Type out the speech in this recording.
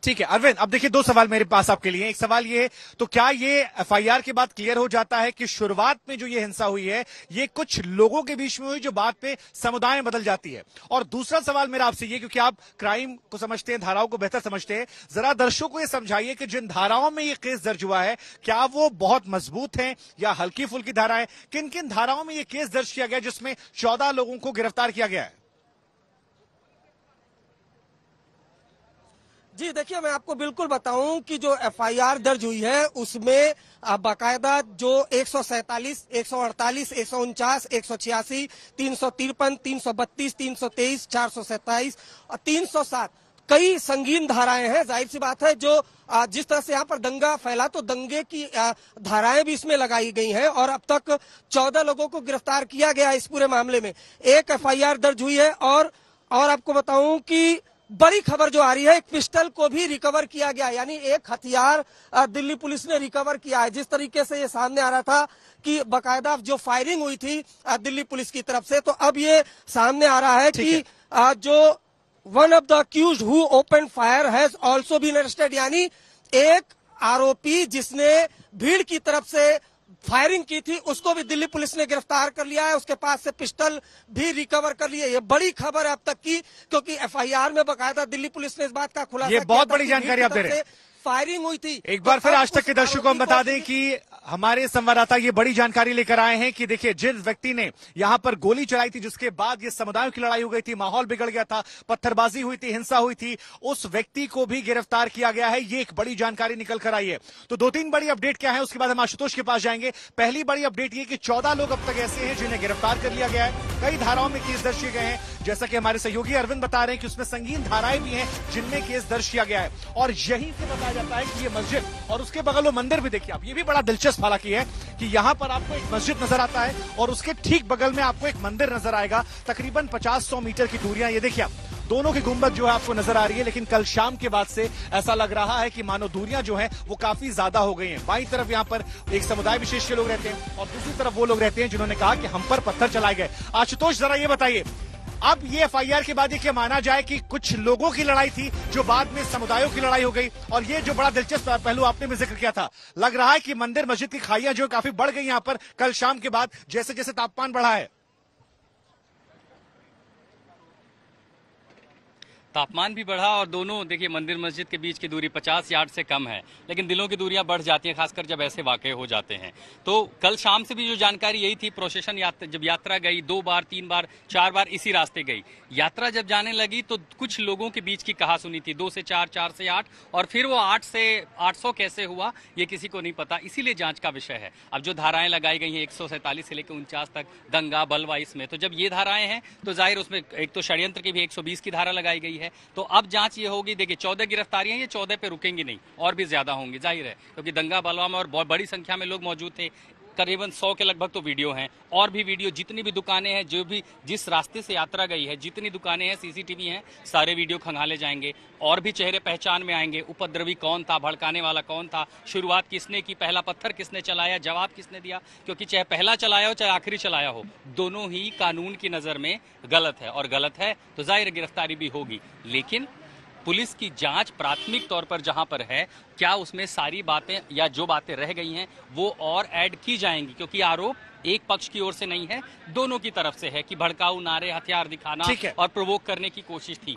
ठीक है अरविंद, अब देखिए दो सवाल मेरे पास आपके लिए। एक सवाल ये, तो क्या ये एफआईआर के बाद क्लियर हो जाता है कि शुरुआत में जो ये हिंसा हुई है ये कुछ लोगों के बीच में हुई जो बाद पे समुदाय में बदल जाती है? और दूसरा सवाल मेरा आपसे ये, क्योंकि आप क्राइम को समझते हैं, धाराओं को बेहतर समझते हैं, जरा दर्शकों को ये समझाइए कि जिन धाराओं में ये केस दर्ज हुआ है क्या वो बहुत मजबूत है या हल्की फुल्की धाराएं? किन किन धाराओं में ये केस दर्ज किया गया जिसमें 14 लोगों को गिरफ्तार किया गया है? जी देखिए, मैं आपको बिल्कुल बताऊं कि जो एफआईआर दर्ज हुई है उसमें बाकायदा जो 147, 148, 149, 186, 353, 332, 323, 427 और 307 कई संगीन धाराएं हैं। जाहिर सी बात है, जो जिस तरह से यहाँ पर दंगा फैला तो दंगे की धाराएं भी इसमें लगाई गई हैं और अब तक 14 लोगों को गिरफ्तार किया गया है इस पूरे मामले में। एक एफआईआर दर्ज हुई है और आपको बताऊं कि बड़ी खबर जो आ रही है, एक पिस्टल को भी रिकवर किया गया, यानी एक हथियार दिल्ली पुलिस ने रिकवर किया है। जिस तरीके से ये सामने आ रहा था कि बकायदा जो फायरिंग हुई थी दिल्ली पुलिस की तरफ से, तो अब ये सामने आ रहा है कि जो one of the accused who open fire has also been arrested, यानी एक आरोपी जिसने भीड़ की तरफ से फायरिंग की थी उसको भी दिल्ली पुलिस ने गिरफ्तार कर लिया है। उसके पास से पिस्टल भी रिकवर कर लिया। ये बड़ी खबर है अब तक की, क्योंकि एफआईआर में बकायदा दिल्ली पुलिस ने इस बात का खुलासा किया। ये बहुत बड़ी जानकारी आप दे रहे हैं। फायरिंग हुई थी। एक बार फिर आज तक के दर्शकों को हम बता दें कि हमारे संवाददाता ये बड़ी जानकारी लेकर आए हैं कि देखिए, जिस व्यक्ति ने यहां पर गोली चलाई थी, जिसके बाद ये समुदायों की लड़ाई हो गई थी, माहौल बिगड़ गया था, पत्थरबाजी हुई थी, हिंसा हुई थी, उस व्यक्ति को भी गिरफ्तार किया गया है। ये एक बड़ी जानकारी निकल कर आई है। तो दो तीन बड़ी अपडेट क्या है, उसके बाद हम आशुतोष के पास जाएंगे। पहली बड़ी अपडेट ये कि 14 लोग अब तक ऐसे हैं जिन्हें गिरफ्तार कर लिया गया है। कई धाराओं में केस दर्ज किए गए हैं, जैसा कि हमारे सहयोगी अरविंद बता रहे हैं कि उसमें संगीन धाराएं भी हैं जिनमें केस दर्ज किया गया है। और यहीं से बताया जाता है कि ये मस्जिद और उसके बगल में मंदिर भी देखिए आप, ये भी बड़ा दिलचस्प हालांकि है कि यहां पर आपको एक मस्जिद नजर आता है और उसके ठीक बगल में आपको एक मंदिर नजर आएगा। तकरीबन 50-100 मीटर की दूरियां, ये देखिए आप, दोनों की गुंबद जो है आपको नजर आ रही है। लेकिन कल शाम के बाद से ऐसा लग रहा है कि मानो दूरियां जो है वो काफी ज्यादा हो गई हैं। बाईं तरफ यहां पर एक समुदाय विशेष के लोग रहते हैं और दूसरी तरफ वो लोग रहते हैं जिन्होंने कहा कि हम पर पत्थर चलाए गए। आशुतोष, जरा ये बताइए, अब ये एफआईआर के बाद ये क्या माना जाए कि कुछ लोगों की लड़ाई थी जो बाद में समुदायों की लड़ाई हो गई? और ये जो बड़ा दिलचस्प पहलू आपने भी जिक्र किया था, लग रहा है कि मंदिर मस्जिद की खाइयां जो काफी बढ़ गई यहां पर कल शाम के बाद, जैसे जैसे तापमान बढ़ा है। तापमान भी बढ़ा और दोनों देखिए, मंदिर मस्जिद के बीच की दूरी 50 यार्ड से कम है, लेकिन दिलों की दूरियां बढ़ जाती हैं, खासकर जब ऐसे वाकये हो जाते हैं। तो कल शाम से भी जो जानकारी यही थी, प्रोसेशन जब यात्रा गई 2 बार 3 बार 4 बार इसी रास्ते गई, यात्रा जब जाने लगी तो कुछ लोगों के बीच की कहा सुनी थी 2 से 4, 4 से 8 और फिर वो 8 से 800 कैसे हुआ ये किसी को नहीं पता, इसीलिए जांच का विषय है। अब जो धाराएं लगाई गई हैं 147 से लेकर 49 तक, दंगा बलवा, इसमें तो जब ये धाराएं हैं तो जाहिर उसमें एक तो षड्यंत्र की भी 120 की धारा लगाई गई है। तो अब जांच ये होगी। देखिए 14 गिरफ्तारियां, ये 14 पे रुकेंगी नहीं, और भी ज्यादा होंगी, जाहिर है, क्योंकि दंगा बलवा में और बहुत बड़ी संख्या में लोग मौजूद थे। करीबन 100 के लगभग तो वीडियो हैं, और भी वीडियो, जितनी भी दुकानें हैं, जो भी जिस रास्ते से यात्रा गई है, जितनी दुकानें हैं, सीसीटीवी हैं, सारे वीडियो खंगाले जाएंगे और भी चेहरे पहचान में आएंगे। उपद्रवी कौन था, भड़काने वाला कौन था, शुरुआत किसने की, पहला पत्थर किसने चलाया, जवाब किसने दिया, क्योंकि चाहे पहला चलाया हो चाहे आखिरी चलाया हो, दोनों ही कानून की नजर में गलत है, और गलत है तो जाहिर गिरफ्तारी भी होगी। लेकिन पुलिस की जांच प्राथमिक तौर पर जहां पर है, क्या उसमें सारी बातें या जो बातें रह गई हैं वो और ऐड की जाएंगी, क्योंकि आरोप एक पक्ष की ओर से नहीं है, दोनों की तरफ से है कि भड़काऊ नारे, हथियार दिखाना और प्रोवोक करने की कोशिश थी।